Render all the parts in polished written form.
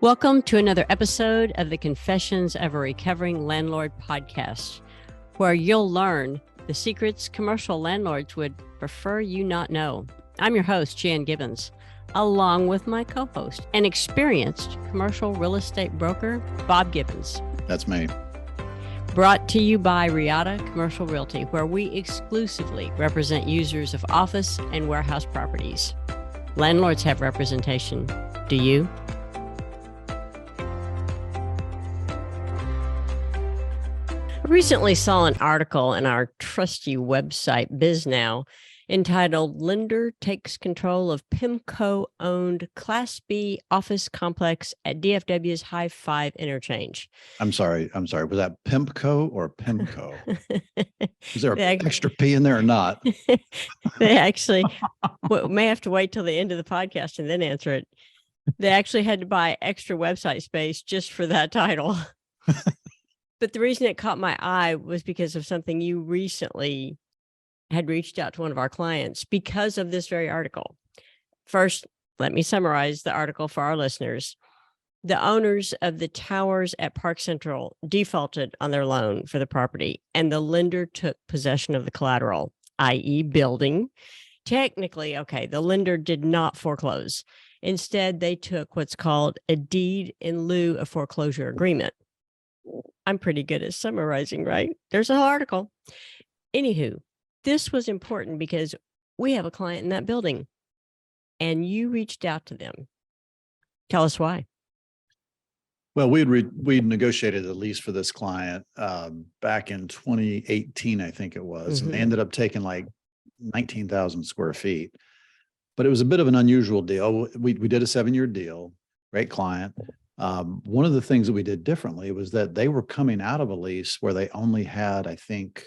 Welcome to another episode of the Confessions of a Recovering Landlord podcast, where you'll learn the secrets commercial landlords would prefer you not know. I'm your host, Jan Gibbons, along with my co-host and experienced commercial real estate broker, Bob Gibbons. That's me. Brought to you by Riata Commercial Realty, where we exclusively represent users of office and warehouse properties. Landlords have representation. Do you? I recently saw an article in our trusty website, BizNow, entitled "Lender Takes Control of PIMCO-Owned Class B Office Complex at DFW's High Five Interchange." I'm sorry. Was that PIMCO or PIMCO? Is there an extra P in there or not? They actually may have to wait till the end of the podcast and then answer it. They actually had to buy extra website space just for that title. But the reason it caught my eye was because of something you recently had reached out to one of our clients because of this very article. First, let me summarize the article for our listeners. The owners of the towers at Park Central defaulted on their loan for the property, and the lender took possession of the collateral, i.e. building. Technically, the lender did not foreclose. Instead, they took what's called a deed in lieu of foreclosure agreement. I'm pretty good at summarizing, right? There's a whole article. Anywho, this was important because we have a client in that building and you reached out to them. Tell us why. Well, we'd negotiated a lease for this client back in 2018, I think it was, and they ended up taking like 19,000 square feet. But it was a bit of an unusual deal. We did a 7-year deal, great client. One of the things that we did differently was that they were coming out of a lease where they only had, I think,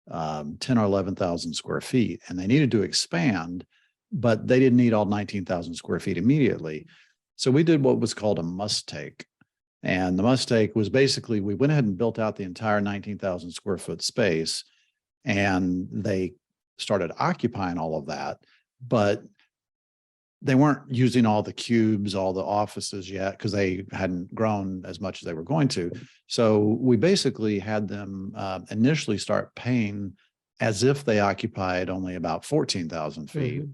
10 or 11,000 square feet, and they needed to expand, but they didn't need all 19,000 square feet immediately. So we did what was called a must take. And the must take was basically, we went ahead and built out the entire 19,000 square foot space, and they started occupying all of that, but they weren't using all the cubes, all the offices yet, because they hadn't grown as much as they were going to. So we basically had them initially start paying as if they occupied only about 14,000 feet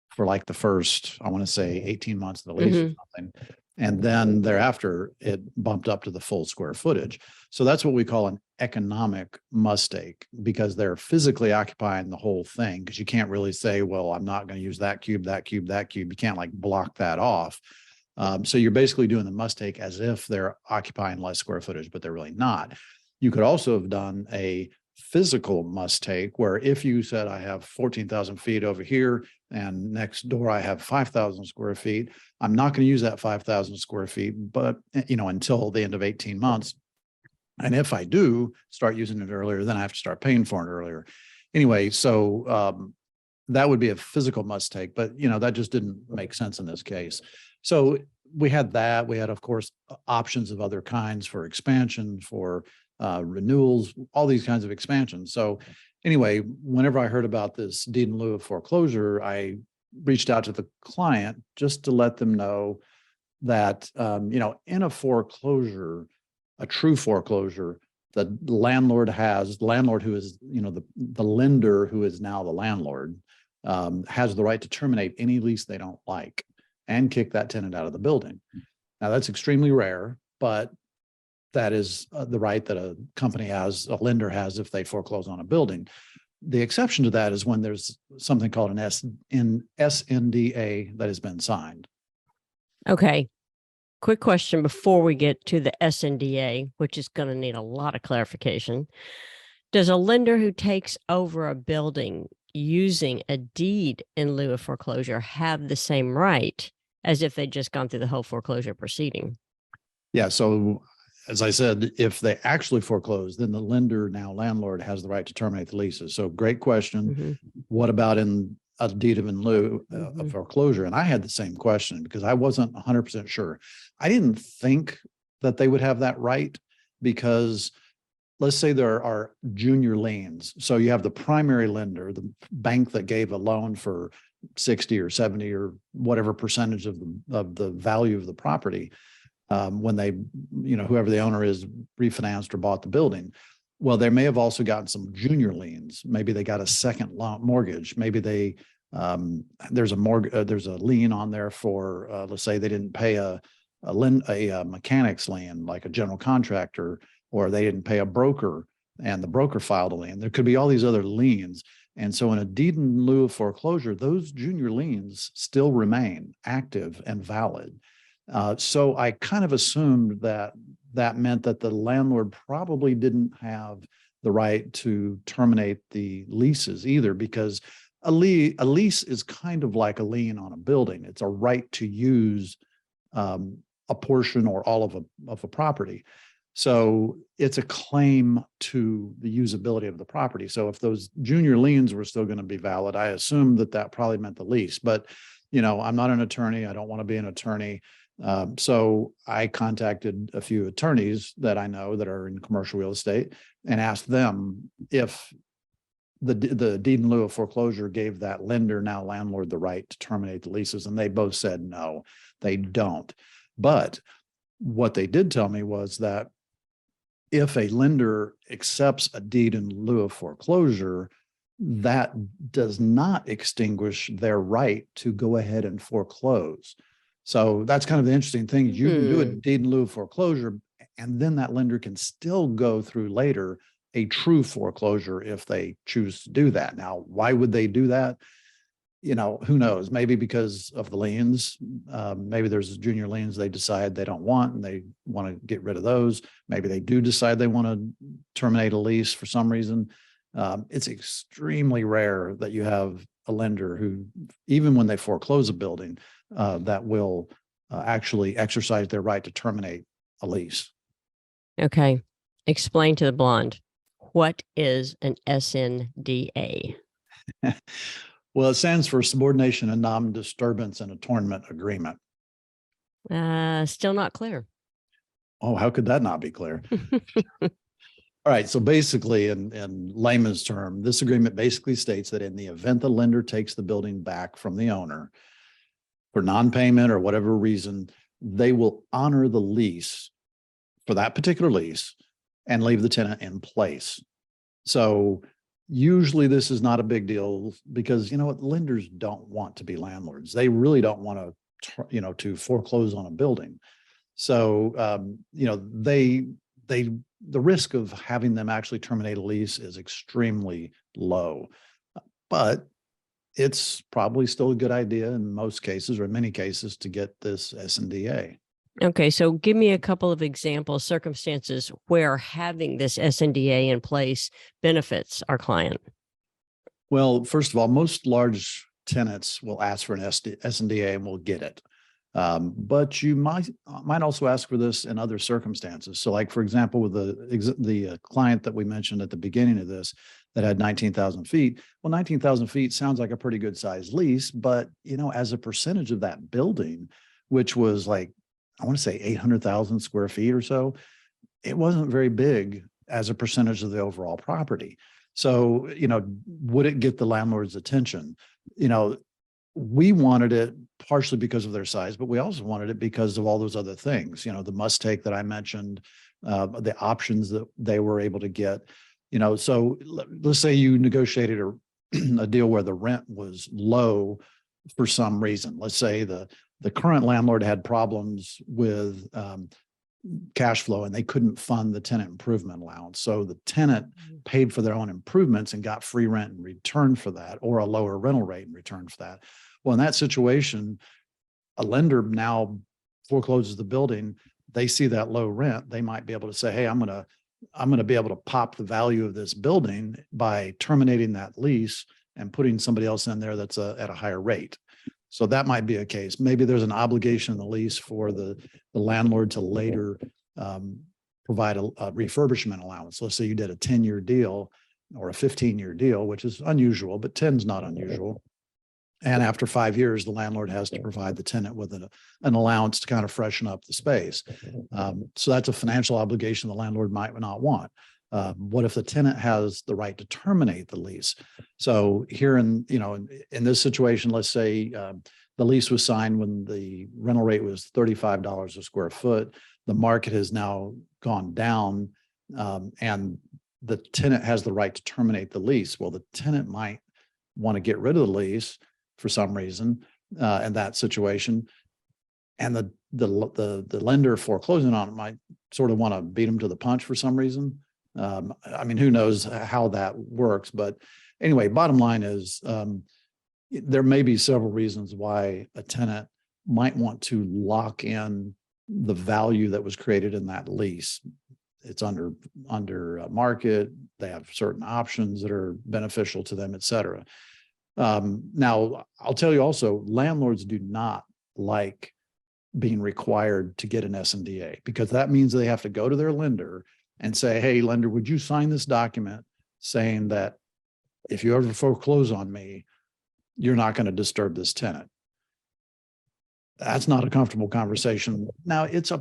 for like the first, I want to say 18 months of the lease or something. And then thereafter, it bumped up to the full square footage. So that's what we call an economic must take, because they're physically occupying the whole thing. Because you can't really say, well, I'm not going to use that cube, that cube, that cube. You can't like block that off. So you're basically doing the must take as if they're occupying less square footage, but they're really not. You could also have done a physical must take, where if you said, I have 14,000 feet over here and next door I have 5,000 square feet, I'm not going to use that 5,000 square feet, but until the end of 18 months. And if I do start using it earlier, then I have to start paying for it earlier. Anyway, so that would be a physical must take, but that just didn't make sense in this case. So we had that. We had, of course, options of other kinds for expansion, for renewals, all these kinds of expansions. So anyway, whenever I heard about this deed in lieu of foreclosure, I reached out to the client just to let them know that, in a foreclosure, a true foreclosure, the landlord who is, the lender who is now the landlord, has the right to terminate any lease they don't like and kick that tenant out of the building. Now, that's extremely rare, but that is the right that a company has, a lender has, if they foreclose on a building. The exception to that is when there's something called an SNDA that has been signed. Okay. Quick question before we get to the SNDA, which is going to need a lot of clarification. Does a lender who takes over a building using a deed in lieu of foreclosure have the same right as if they'd just gone through the whole foreclosure proceeding? Yeah. So as I said, if they actually foreclose, then the lender, now landlord, has the right to terminate the leases. So great question. What about in a deed in lieu of foreclosure? And I had the same question because I wasn't 100% sure. I didn't think that they would have that right, because let's say there are junior liens. So you have the primary lender, the bank that gave a loan for 60 or 70 or whatever percentage of the value of the property. when they, whoever the owner is, refinanced or bought the building. Well, they may have also gotten some junior liens. Maybe they got a second mortgage. Maybe they there's a lien on there for let's say they didn't pay a mechanic's lien, like a general contractor, or they didn't pay a broker and the broker filed a lien. There could be all these other liens. And so in a deed in lieu of foreclosure, those junior liens still remain active and valid. So I kind of assumed that meant that the landlord probably didn't have the right to terminate the leases either, because a lease is kind of like a lien on a building. It's a right to use a portion or all of a property. So it's a claim to the usability of the property. So if those junior liens were still going to be valid, I assumed that probably meant the lease. But, I'm not an attorney. I don't want to be an attorney. So I contacted a few attorneys that I know that are in commercial real estate and asked them if the deed in lieu of foreclosure gave that lender, now landlord, the right to terminate the leases. And they both said, no, they don't. But what they did tell me was that if a lender accepts a deed in lieu of foreclosure, that does not extinguish their right to go ahead and foreclose. So that's kind of the interesting thing. You can do a deed in lieu of foreclosure, and then that lender can still go through later a true foreclosure if they choose to do that. Now, why would they do that? Who knows? Maybe because of the liens. Maybe there's junior liens they decide they don't want and they want to get rid of those. Maybe they do decide they want to terminate a lease for some reason. It's extremely rare that you have a lender who, even when they foreclose a building, that will actually exercise their right to terminate a lease. Okay. Explain to the blonde, what is an SNDA? Well, it stands for Subordination and Non-Disturbance and Attornment Agreement. Still not clear. Oh, how could that not be clear? All right. So basically, in layman's term, this agreement basically states that in the event the lender takes the building back from the owner for non-payment or whatever reason, they will honor the lease for that particular lease and leave the tenant in place. So usually this is not a big deal because, lenders don't want to be landlords. They really don't want to foreclose on a building. So, the risk of having them actually terminate a lease is extremely low, but it's probably still a good idea in most cases, or in many cases, to get this SNDA. Okay, so give me a couple of examples, circumstances where having this SNDA in place benefits our client. Well, first of all, most large tenants will ask for an SNDA and will get it. But you might also ask for this in other circumstances. So like, for example, with the client that we mentioned at the beginning of this that had 19,000 feet. Well, 19,000 feet sounds like a pretty good size lease, but, as a percentage of that building, which was like, I want to say 800,000 square feet or so, it wasn't very big as a percentage of the overall property. So, would it get the landlord's attention? We wanted it partially because of their size, but we also wanted it because of all those other things, the must take that I mentioned, the options that they were able to get, so let's say you negotiated a deal where the rent was low for some reason. Let's say the current landlord had problems with cash flow and they couldn't fund the tenant improvement allowance. So the tenant paid for their own improvements and got free rent in return for that, or a lower rental rate in return for that. Well, in that situation, a lender now forecloses the building. They see that low rent. They might be able to say, hey, I'm going to be able to pop the value of this building by terminating that lease and putting somebody else in there that's at a higher rate. So that might be a case. Maybe there's an obligation in the lease for the landlord to later provide a refurbishment allowance. Let's say you did a 10-year deal or a 15-year deal, which is unusual, but 10 is not unusual. And after 5 years, the landlord has to provide the tenant with an allowance to kind of freshen up the space. So that's a financial obligation the landlord might not want. What if the tenant has the right to terminate the lease? So here in this situation, let's say The lease was signed when the rental rate was $35 a square foot. The market has now gone down, and the tenant has the right to terminate the lease. Well, the tenant might want to get rid of the lease for some reason in that situation, and the lender foreclosing on it might sort of want to beat them to the punch for some reason. I mean, who knows how that works? But anyway, bottom line is there may be several reasons why a tenant might want to lock in the value that was created in that lease. It's under market. They have certain options that are beneficial to them, et cetera. Now, I'll tell you also, landlords do not like being required to get an SNDA, because that means they have to go to their lender and say, hey, lender, would you sign this document saying that if you ever foreclose on me, you're not going to disturb this tenant? That's not a comfortable conversation. Now, it's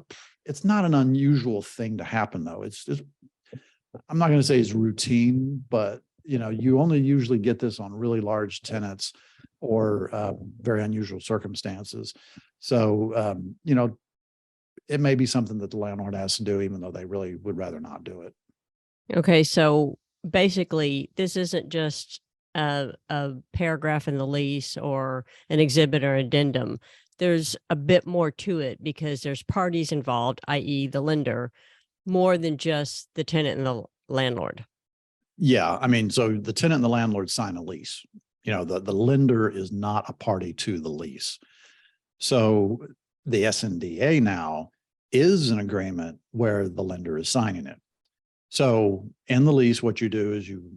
not an unusual thing to happen, though. It's just, I'm not going to say it's routine, but you only usually get this on really large tenants or very unusual circumstances. So, it may be something that the landlord has to do, even though they really would rather not do it. Okay, so basically, this isn't just a paragraph in the lease or an exhibit or addendum. There's a bit more to it because there's parties involved, i.e. the lender, more than just the tenant and the landlord. Yeah. I mean, so the tenant and the landlord sign a lease. The lender is not a party to the lease. So the SNDA now is an agreement where the lender is signing it. So in the lease, what you do is you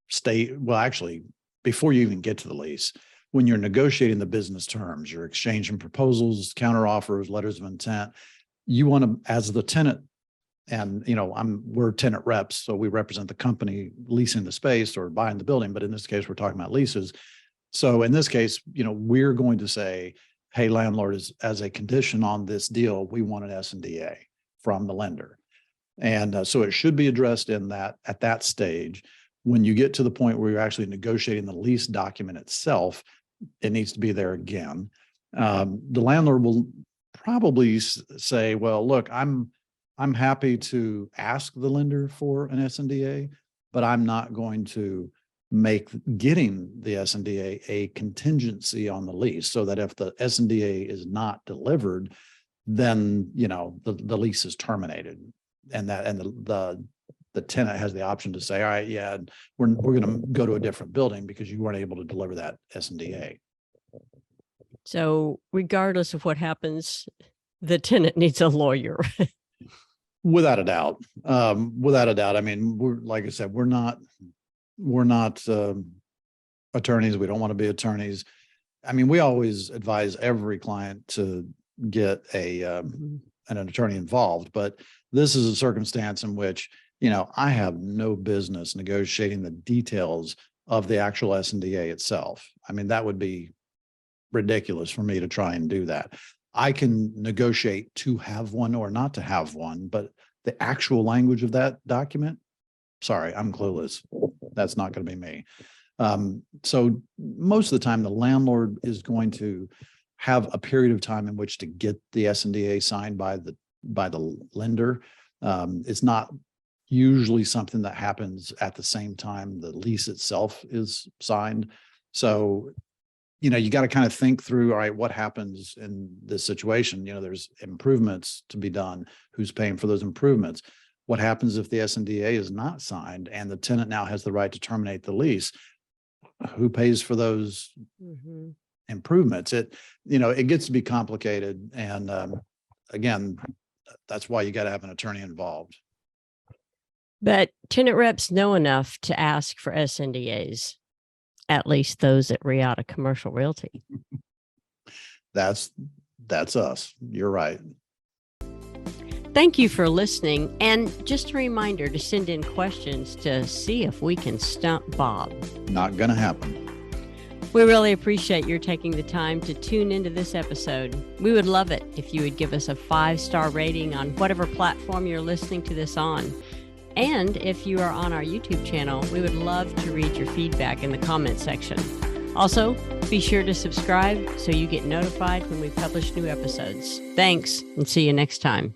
state, well, actually, before you even get to the lease, when you're negotiating the business terms, you're exchanging proposals, counteroffers, letters of intent, you want to, as the tenant, and we're tenant reps, so we represent the company leasing the space or buying the building, but in this case, we're talking about leases. So in this case, we're going to say, hey, landlord, as a condition on this deal, we want an SNDA from the lender. And so it should be addressed at that stage. When you get to the point where you're actually negotiating the lease document itself, it needs to be there again. The landlord will probably say, well, look, I'm happy to ask the lender for an SNDA, but I'm not going to make getting the SNDA a contingency on the lease, so that if the SNDA is not delivered, then the lease is terminated, and the tenant has the option to say, all right, yeah, we're going to go to a different building because you weren't able to deliver that SNDA. So regardless of what happens, the tenant needs a lawyer. Without a doubt. Without a doubt. I mean, like I said, we're not attorneys. We don't want to be attorneys. I mean, we always advise every client to get an attorney involved, but this is a circumstance in which, I have no business negotiating the details of the actual SNDA itself. I mean, that would be ridiculous for me to try and do that. I can negotiate to have one or not to have one, but the actual language of that document, sorry, I'm clueless. That's not going to be me. So most of the time, the landlord is going to have a period of time in which to get the SNDA signed by the lender. It's not usually something that happens at the same time the lease itself is signed. So, you got to kind of think through, all right, what happens in this situation? There's improvements to be done. Who's paying for those improvements? What happens if the SNDA is not signed and the tenant now has the right to terminate the lease? Who pays for those improvements? It gets to be complicated. And again, that's why you got to have an attorney involved. But tenant reps know enough to ask for SNDAs, at least those at Riata Commercial Realty. That's us. You're right. Thank you for listening. And just a reminder to send in questions to see if we can stump Bob. Not going to happen. We really appreciate your taking the time to tune into this episode. We would love it if you would give us a 5-star rating on whatever platform you're listening to this on. And if you are on our YouTube channel, we would love to read your feedback in the comment section. Also, be sure to subscribe so you get notified when we publish new episodes. Thanks, and see you next time.